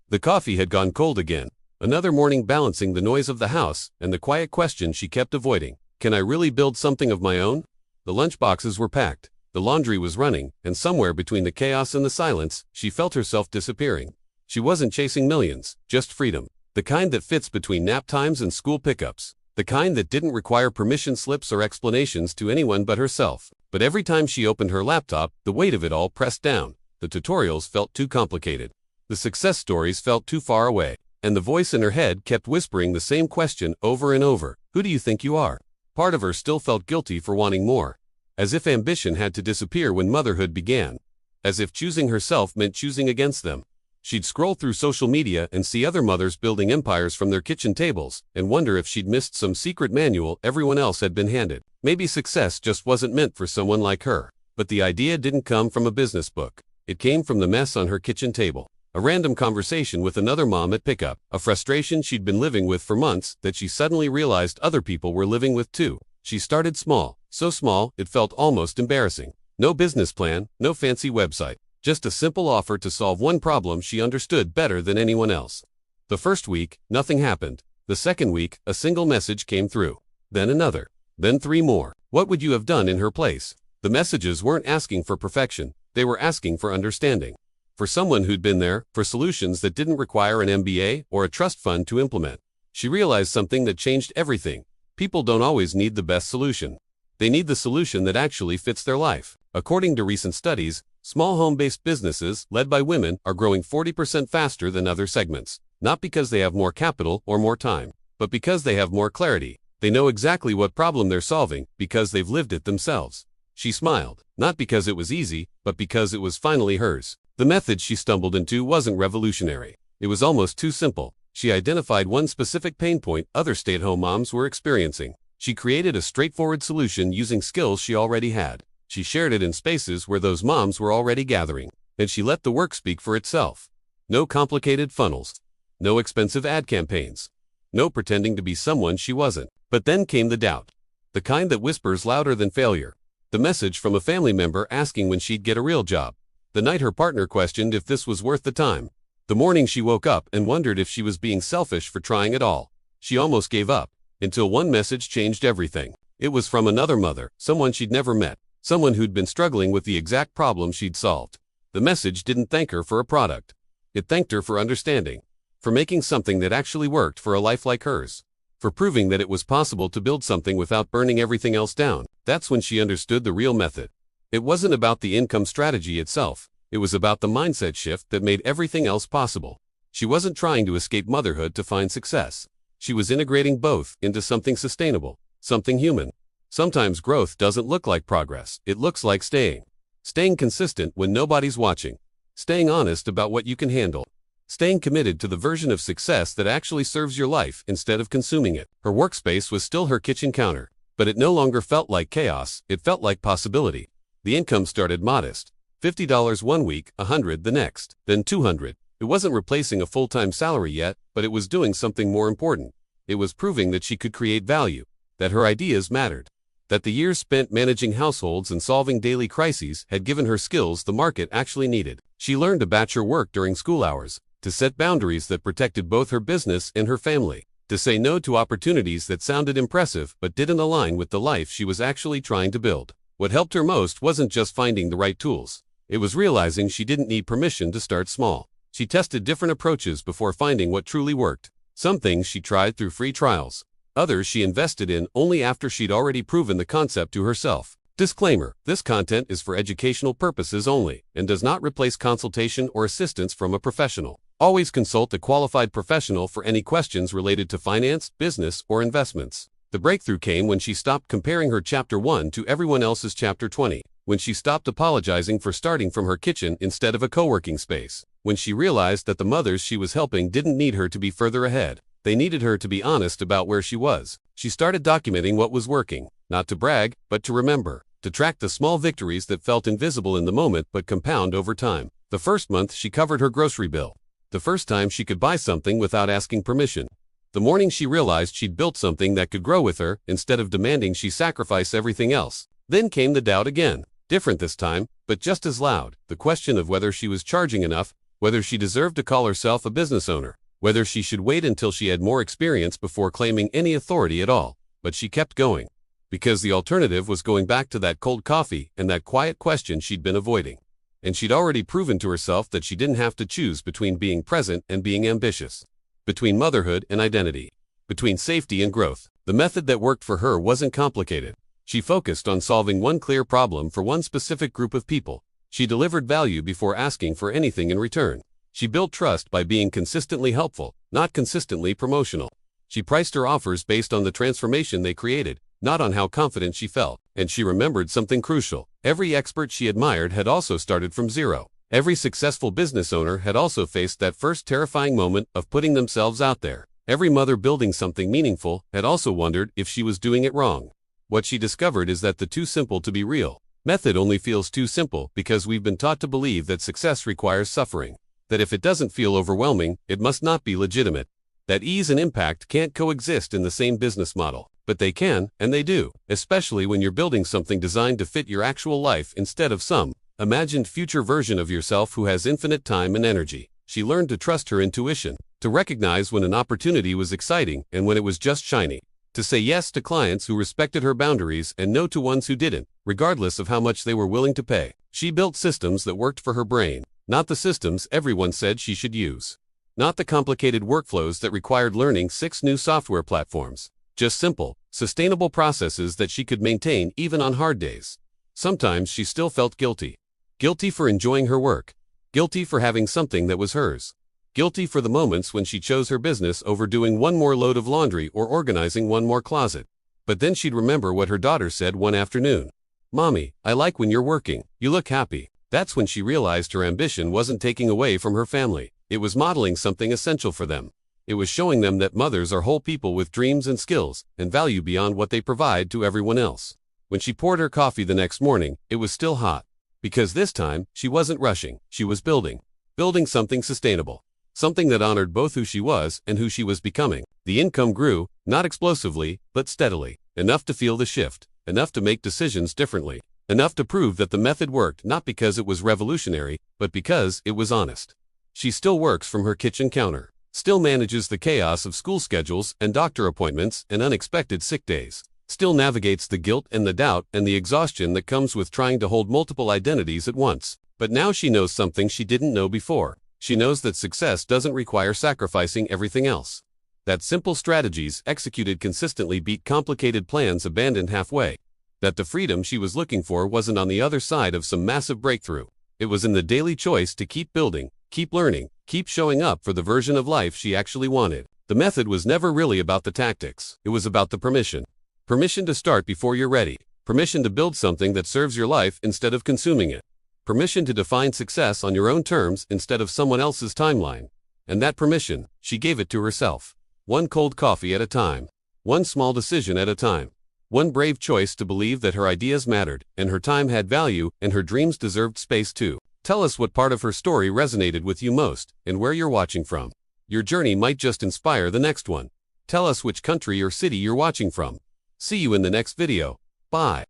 The coffee had gone cold again. Another morning balancing the noise of the house and the quiet question she kept avoiding. Can I really build something of my own? The lunchboxes were packed. The laundry was running, and somewhere between the chaos and the silence, she felt herself disappearing. She wasn't chasing millions, just freedom. The kind that fits between nap times and school pickups. The kind that didn't require permission slips or explanations to anyone but herself. But every time she opened her laptop, the weight of it all pressed down. The tutorials felt too complicated. The success stories felt too far away. And the voice in her head kept whispering the same question over and over. Who do you think you are? Part of her still felt guilty for wanting more. As if ambition had to disappear when motherhood began. As if choosing herself meant choosing against them. She'd scroll through social media and see other mothers building empires from their kitchen tables and wonder if she'd missed some secret manual everyone else had been handed. Maybe success just wasn't meant for someone like her. But the idea didn't come from a business book. It came from the mess on her kitchen table. A random conversation with another mom at pickup. A frustration she'd been living with for months that she suddenly realized other people were living with too. She started small. So small, it felt almost embarrassing. No business plan, no fancy website. Just a simple offer to solve one problem she understood better than anyone else. The first week, nothing happened. The second week, a single message came through. Then another. Then 3 more. What would you have done in her place? The messages weren't asking for perfection. They were asking for understanding. For someone who'd been there, for solutions that didn't require an MBA or a trust fund to implement. She realized something that changed everything. People don't always need the best solution. They need the solution that actually fits their life. According to recent studies, small home-based businesses, led by women, are growing 40% faster than other segments. Not because they have more capital or more time, but because they have more clarity. They know exactly what problem they're solving because they've lived it themselves. She smiled, not because it was easy, but because it was finally hers. The method she stumbled into wasn't revolutionary. It was almost too simple. She identified one specific pain point other stay-at-home moms were experiencing. She created a straightforward solution using skills she already had. She shared it in spaces where those moms were already gathering, and she let the work speak for itself. No complicated funnels. No expensive ad campaigns. No pretending to be someone she wasn't. But then came the doubt. The kind that whispers louder than failure. The message from a family member asking when she'd get a real job. The night her partner questioned if this was worth the time. The morning she woke up and wondered if she was being selfish for trying at all. She almost gave up, until one message changed everything. It was from another mother, someone she'd never met, someone who'd been struggling with the exact problem she'd solved. The message didn't thank her for a product. It thanked her for understanding, for making something that actually worked for a life like hers, for proving that it was possible to build something without burning everything else down. That's when she understood the real method. It wasn't about the income strategy itself. It was about the mindset shift that made everything else possible. She wasn't trying to escape motherhood to find success. She was integrating both into something sustainable, something human. Sometimes growth doesn't look like progress. It looks like staying. Staying consistent when nobody's watching. Staying honest about what you can handle. Staying committed to the version of success that actually serves your life instead of consuming it. Her workspace was still her kitchen counter, but it no longer felt like chaos. It felt like possibility. The income started modest. $50 one week, $100 the next, then $200. It wasn't replacing a full-time salary yet, but it was doing something more important. It was proving that she could create value, that her ideas mattered, that the years spent managing households and solving daily crises had given her skills the market actually needed. She learned to batch her work during school hours, to set boundaries that protected both her business and her family, to say no to opportunities that sounded impressive but didn't align with the life she was actually trying to build. What helped her most wasn't just finding the right tools. It was realizing she didn't need permission to start small. She tested different approaches before finding what truly worked. Some things she tried through free trials. Others she invested in only after she'd already proven the concept to herself. Disclaimer: this content is for educational purposes only and does not replace consultation or assistance from a professional. Always consult a qualified professional for any questions related to finance, business, or investments. The breakthrough came when she stopped comparing her Chapter 1 to everyone else's Chapter 20. When she stopped apologizing for starting from her kitchen instead of a co-working space. When she realized that the mothers she was helping didn't need her to be further ahead. They needed her to be honest about where she was. She started documenting what was working, not to brag, but to remember, to track the small victories that felt invisible in the moment but compound over time. The first month she covered her grocery bill. The first time she could buy something without asking permission. The morning she realized she'd built something that could grow with her instead of demanding she sacrifice everything else. Then came the doubt again. Different this time, but just as loud. The question of whether she was charging enough, whether she deserved to call herself a business owner, whether she should wait until she had more experience before claiming any authority at all. But she kept going. Because the alternative was going back to that cold coffee and that quiet question she'd been avoiding. And she'd already proven to herself that she didn't have to choose between being present and being ambitious, between motherhood and identity, between safety and growth. The method that worked for her wasn't complicated. She focused on solving one clear problem for one specific group of people. She delivered value before asking for anything in return. She built trust by being consistently helpful, not consistently promotional. She priced her offers based on the transformation they created, not on how confident she felt. And she remembered something crucial. Every expert she admired had also started from zero. Every successful business owner had also faced that first terrifying moment of putting themselves out there. Every mother building something meaningful had also wondered if she was doing it wrong. What she discovered is that the too simple to be real method only feels too simple because we've been taught to believe that success requires suffering, that if it doesn't feel overwhelming, it must not be legitimate, that ease and impact can't coexist in the same business model. But they can, and they do, especially when you're building something designed to fit your actual life instead of some imagined future version of yourself who has infinite time and energy. She learned to trust her intuition, to recognize when an opportunity was exciting and when it was just shiny, to say yes to clients who respected her boundaries and no to ones who didn't, regardless of how much they were willing to pay. She built systems that worked for her brain, not the systems everyone said she should use. Not the complicated workflows that required learning 6 new software platforms. Just simple, sustainable processes that she could maintain even on hard days. Sometimes she still felt guilty. Guilty for enjoying her work. Guilty for having something that was hers. Guilty for the moments when she chose her business over doing one more load of laundry or organizing one more closet. But then she'd remember what her daughter said one afternoon. "Mommy, I like when you're working. You look happy." That's when she realized her ambition wasn't taking away from her family. It was modeling something essential for them. It was showing them that mothers are whole people with dreams and skills and value beyond what they provide to everyone else. When she poured her coffee the next morning, it was still hot. Because this time, she wasn't rushing, she was building. Building something sustainable. Something that honored both who she was and who she was becoming. The income grew, not explosively, but steadily. Enough to feel the shift. Enough to make decisions differently. Enough to prove that the method worked not because it was revolutionary, but because it was honest. She still works from her kitchen counter. Still manages the chaos of school schedules and doctor appointments and unexpected sick days. Still navigates the guilt and the doubt and the exhaustion that comes with trying to hold multiple identities at once. But now she knows something she didn't know before. She knows that success doesn't require sacrificing everything else. That simple strategies executed consistently beat complicated plans abandoned halfway. That the freedom she was looking for wasn't on the other side of some massive breakthrough. It was in the daily choice to keep building, keep learning, keep showing up for the version of life she actually wanted. The method was never really about the tactics. It was about the permission. Permission to start before you're ready. Permission to build something that serves your life instead of consuming it. Permission to define success on your own terms instead of someone else's timeline. And that permission, she gave it to herself. One cold coffee at a time. One small decision at a time. One brave choice to believe that her ideas mattered, and her time had value, and her dreams deserved space too. Tell us what part of her story resonated with you most, and where you're watching from. Your journey might just inspire the next one. Tell us which country or city you're watching from. See you in the next video. Bye.